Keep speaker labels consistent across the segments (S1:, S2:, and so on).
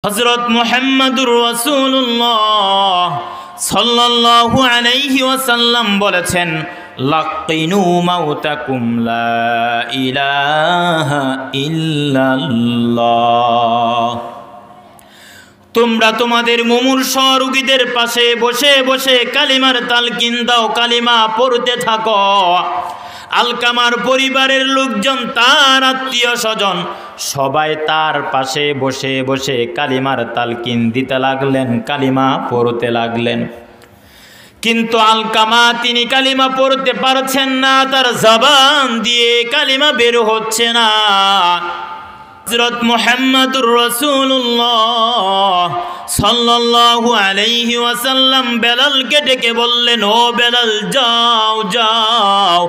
S1: হযরত মুহাম্মদুর রাসূলুল্লাহ সাল্লাল্লাহু আলাইহি ওয়াসাল্লাম বলেছেন, লাকিনু মাউতাকুম লা ইলাহা ইল্লাল্লাহ। তোমরা তোমাদের মুমূর্ষ রোগীদের পাশে বসে বসে কালিমার তালকিন দাও, কালিমা পড়তে থাকো। আলকামার পরিবারের লোকজন, তার আত্মীয় স্বজন সবাই তার পাশে বসে বসে কালিমার তালকিন দিতে লাগলেন, কালিমা পড়তে লাগলেন। কিন্তু আলকামা তিনি কালিমা পড়তে পারছেন না, তার জবান দিয়ে কালিমা বের হচ্ছে না। হযরত মুহাম্মদুর রাসূলুল্লাহ সাল্লাল্লাহু আলাইহি ওয়াসাল্লাম বেলালকে ডেকে বললেন, ও বেলাল, যাও যাও,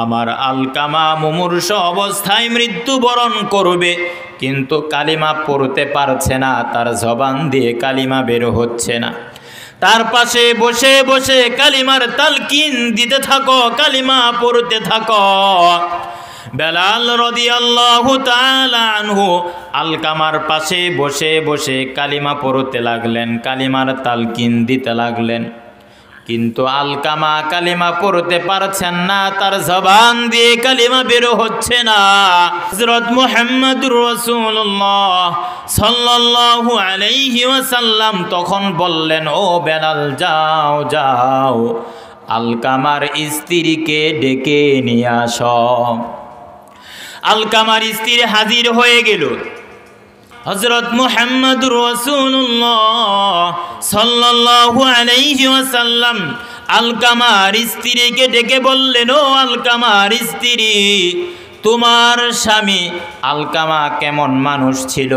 S1: আমার আলকামা মুমূর্ষ অবস্থায় মৃত্যুবরণ করবে, কিন্তু কালিমা পড়তে পারছে না, তার জবান দিয়ে কালিমা বের হচ্ছে না। তার পাশে বসে বসে কালিমার তালকিন দিতে থাকো, কালিমা পড়তে থাকো। বেলাল রাদিয়াল্লাহু তাআলা আনহু আলকামার পাশে বসে বসে কালিমা পড়তে লাগলেন, কালিমার তালকিন দিতে লাগলেন। কিন্তু আলকামা কালিমা পড়তে পারছেন না, তার জবান দিয়ে কালিমা বের হচ্ছে না। হযরত মুহাম্মদুর রাসূলুল্লাহ সাল্লাল্লাহু আলাইহি ওয়াসাল্লাম তখন বললেন, ও বেলাল, যাও যাও, আলকামার স্ত্রীকে ডেকে নিয়ে আসো। আলকামার স্ত্রী হাজির হয়ে গেল। হযরত মুহাম্মদুর রাসূলুল্লাহ সাল্লাল্লাহু আলাইহি ওয়াসাল্লাম আলকামার স্ত্রীকে ডেকে বললেন, ও আলকামার স্ত্রী, তোমার স্বামী আলকামা কেমন মানুষ ছিল?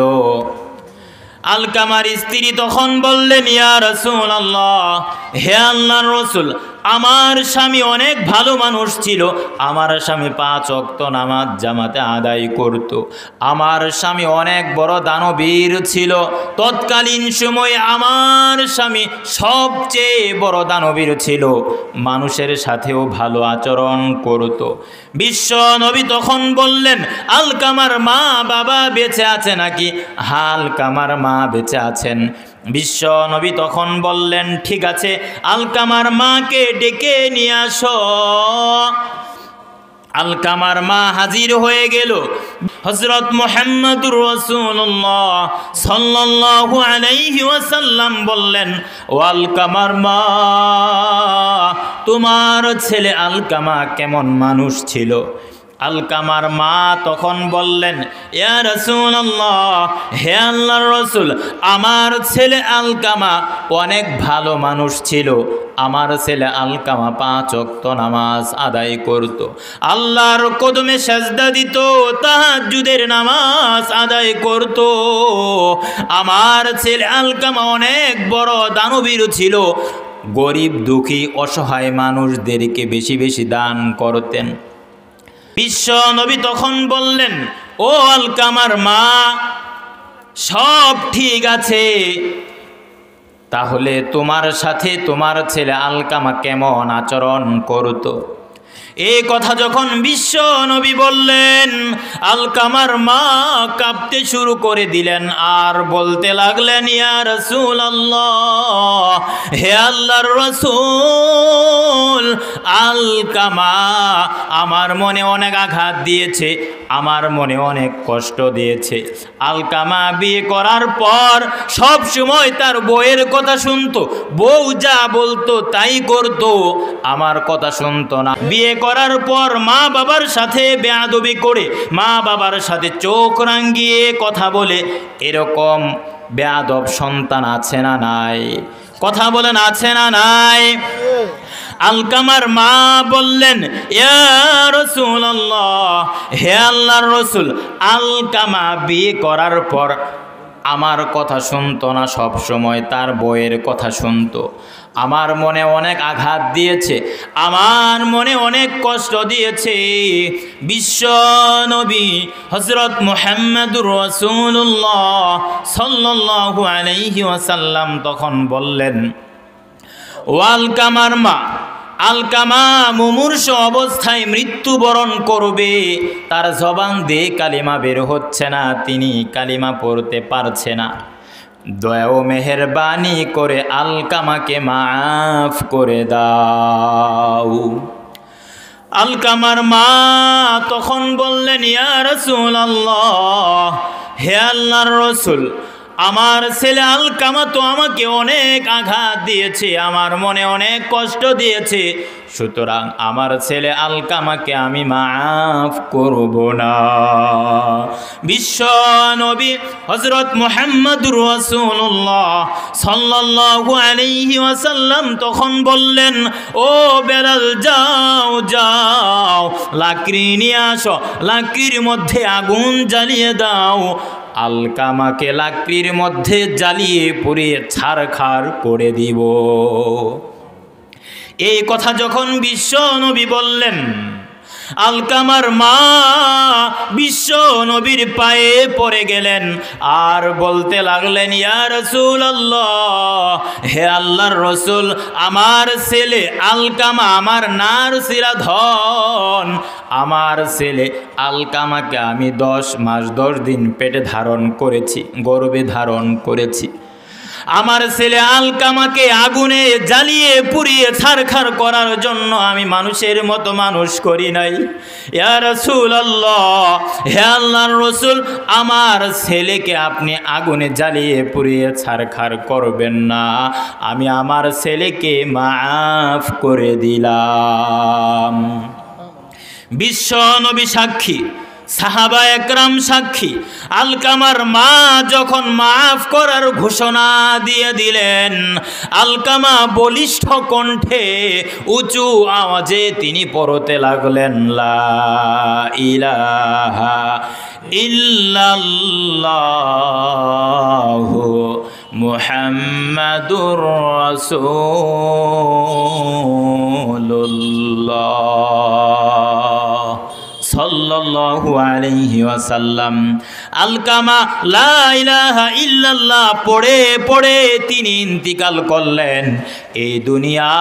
S1: আলকামার স্ত্রী তখন বললেন, ইয়া রাসূলুল্লাহ, হে আল্লাহর রাসূল, আমার স্বামী অনেক ভালো মানুষ ছিল। আমার স্বামী 5 ওয়াক্ত নামাজ জামাতে আদায় করত। আমার স্বামী অনেক বড় দানবীর ছিল। তৎকালীন সময়ে আমার স্বামী সবচেয়ে বড় দানবীর ছিল, মানুষের সাথেও ভালো আচরণ করত। বিশ্ব নবী তখন বললেন, আলকামার মা বাবা বেঁচে আছে নাকি? আলকামার মা বেঁচে আছেন। বিশ্ব নবী তখন বললেন, ঠিক আছে, আলকামার মাকে ডেকে নিয়ে আসো। আলকামার মা হাজির হয়ে গেল। হযরত মুহাম্মদুর রাসূলুল্লাহ সাল্লাল্লাহু আলাইহি ওয়াসাল্লাম বললেন, ও আলকামার মা, তোমার ছেলে আলকামা কেমন মানুষ ছিল? আলকামার মা তখন বললেন, ইয়া রাসূলুল্লাহ, হে আল্লাহর রাসূল, আমার ছেলে আলকামা অনেক ভালো মানুষ ছিল। আমার ছেলে আলকামা 5 ওয়াক্ত নামাজ আদায় করত, আল্লাহর কদমে সেজদা দিত, তাহাজ্জুদের নামাজ আদায় করত। আমার ছেলে আলকামা অনেক বড় দানবীর ছিল, গরিব দুঃখী অসহায় মানুষদেরকে বেশি বেশি দান করতেন। বিশ্ব নবী তখন বললেন, ও আলকামার মা, সব ঠিক আছে, তাহলে তোমার সাথে তোমার ছেলে আলকামা কেমন আচরণ করত? এই কথা যখন বিশ্ব নবী বললেন, আলকামার মা কাঁপতে শুরু করে দিলেন আর বলতে লাগলেন, ইয়া রাসূলুল্লাহ, হে আল্লাহর রাসূল, আলকামা আমার মনে অনেক আঘাত দিয়েছে, আমার মনে অনেক কষ্ট দিয়েছে। আলকামা বিয়ে করার পর সব সময় তার বউয়ের কথা শুনতো, বউ যা বলতো তাই করতো, আমার কথা শুনতো না। বিয়ে করার পর মা বাবার সাথে বেয়াদবি করে, মা বাবার সাথে চোখ রাঙিয়ে কথা বলে, এরকম বেয়াদব সন্তান আছে না নাই? কথা বলেন, আছে না নাই? আলকামার মা বললেন, ইয়া রাসূলুল্লাহ, হে আল্লাহর রাসূল, আলকামা বিয়ে করার পর আমার কথা শুনতো না, সব সময় তার বউয়ের কথা শুনতো। আমার মনে অনেক আঘাত দিয়েছে, আমার মনে অনেক কষ্ট দিয়েছে। বিশ্ব নবী হযরত মুহাম্মদুর রাসূলুল্লাহ সাল্লাল্লাহু আলাইহি ওয়াসাল্লাম তখন বললেন, ও আলকামার মা, আলকামা মুমূর্ষ অবস্থায় মৃত্যুবরণ করবে, তার জবান দিয়ে কালিমা বের হচ্ছে না, তিনি কালিমা পড়তে পারছে না। দয়া ও মেহেরবানি করে আলকামাকে মাফ করে দাও। আলকামার মা তখন বললেন, ইয়া রাসূলুল্লাহ, হে আল্লাহর রাসূল, আমার ছেলে আলকামা তো আমাকে অনেক আঘাত দিয়েছে, আমার মনে অনেক কষ্ট দিয়েছে, সুতরাং আমার ছেলে আলকামাকে আমি মাফ করব না। বিশ্ব নবী হযরত মুহাম্মদুর রাসূলুল্লাহ সাল্লাল্লাহু আলাইহি ওয়াসাল্লাম তখন বললেন, ও বেলাল, যাও যাও, লাকড়ি নিয়ে আসো, লাকড়ির মধ্যে আগুন জ্বালিয়ে দাও, আলকামাকে লাকড়ির মধ্যে জ্বালিয়ে পুড়িয়ে ছারখার করে দিব। এই কথা যখন বিশ্ব নবী বললেন, আলকামার মা বিশ্ব নবীর পায়ে পড়ে গেলেন আর বলতে লাগলেন, ইয়া রাসূলুল্লাহ, হে আল্লাহর রাসূল, আমার ছেলে আলকামা আমার নারসিরা ধন, আমার ছেলে আলকামাকে আমি 10 মাস 10 দিন পেটে ধারণ করেছি, গর্ভে ধারণ করেছি। আমার ছেলে আলকামাকে আগুনে জ্বালিয়ে পুড়িয়ে ছারখার করার জন্য আমি মানুষের মতো মানুষ করি নাই। ইয়া রাসূলুল্লাহ, হে আল্লাহর রাসূল, আমার ছেলেকে আপনি আগুনে জ্বালিয়ে পুড়িয়ে ছারখার করবেন না, আমি আমার ছেলেকে মাফ করে দিলাম। বিশ্ব নবী সাক্ষী, সাহাবা একরাম সাক্ষী, আলকামার মা যখন মাফ করার ঘোষণা দিয়ে দিলেন, আলকামা বলিষ্ঠ কণ্ঠে উঁচু আওয়াজে তিনি পড়তে লাগলেন, লা ইলাহা ইল্লাল্লাহু মুহাম্মাদুর রাসূলুল্লাহ সাল্লাল্লাহু আলাইহি ওয়াসাল্লাম। আলকামা লা ইলাহা ইল্লাল্লাহ পড়ে পড়ে তিনি ইন্তিকাল করলেন, এই দুনিয়া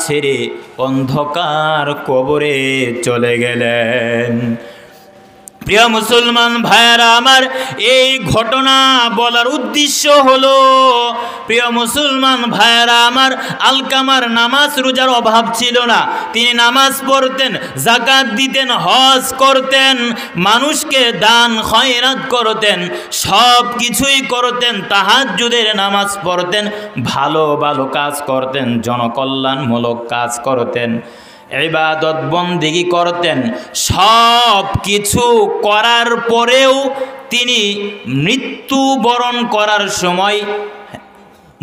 S1: ছেড়ে অন্ধকার কবরে চলে গেলেন। প্রিয় মুসলমান ভাইয়েরা আমার, এই ঘটনা বলার উদ্দেশ্য হলো, প্রিয় মুসলমান ভাইয়েরা আমার, আলকামার নামাজ রোজার অভাব ছিল না, তিনি নামাজ পড়তেন, যাকাত দিতেন, হজ করতেন, মানুষকে দান খয়রাত করতেন, সব কিছুই করতেন, তাহাজ্জুদের নামাজ পড়তেন, ভালো ভালো কাজ করতেন, জনকল্যাণমূলক কাজ করতেন, ইবাদত বন্দেগি করতেন। সব কিছু করার পরেও তিনি মৃত্যুবরণ করার সময়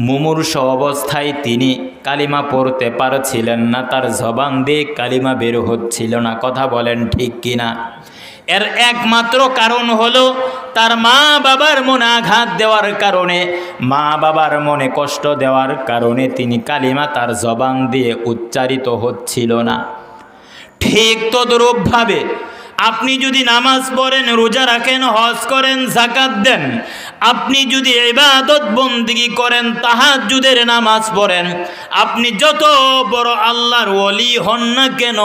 S1: মুমূর্ষু অবস্থায় তিনি কালিমা পড়তে পারছিলেন না, তার জবান দিয়ে কালিমা বের হচ্ছিল না। কথা বলেন ঠিক কিনা? এর একমাত্র কারণ হলো তার মা বাবার মনে আঘাত দেওয়ার কারণে, মা বাবার মনে কষ্ট দেওয়ার কারণে তিনি কালিমা তার জবান দিয়ে উচ্চারিত হচ্ছিল না। ঠিক তদ্রূপভাবে আপনি যদি নামাজ পড়েন, রোজা রাখেন, হজ করেন, যাকাত দেন, আপনি যদি ইবাদত বন্দেগি করেন, তাহাজ্জুদের নামাজ পড়েন, আপনি যত বড় আল্লাহর ওলি হন না কেন,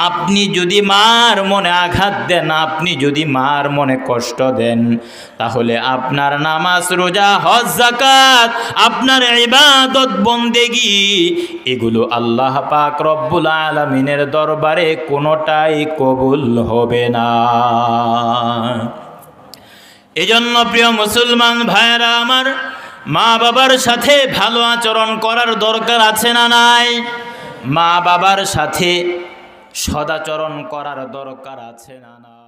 S1: আপনি যদি মার মনে আঘাত দেন, আপনি যদি মার মনে কষ্ট দেন, তাহলে আপনার নামাজ, রোজা, হজ, যাকাত, আপনার ইবাদত বন্দেগি, এগুলো আল্লাহ পাক রব্বুল আলামিনের দরবারে কোনোটাই কবুল হবে না। এজন্য প্রিয় মুসলমান ভাইয়েরা আমার, মা বাবার সাথে ভালো আচরণ করার দরকার আছে না নাই? মা বাবার সাথে সদাচরণ করার দরকার আছে না নাই?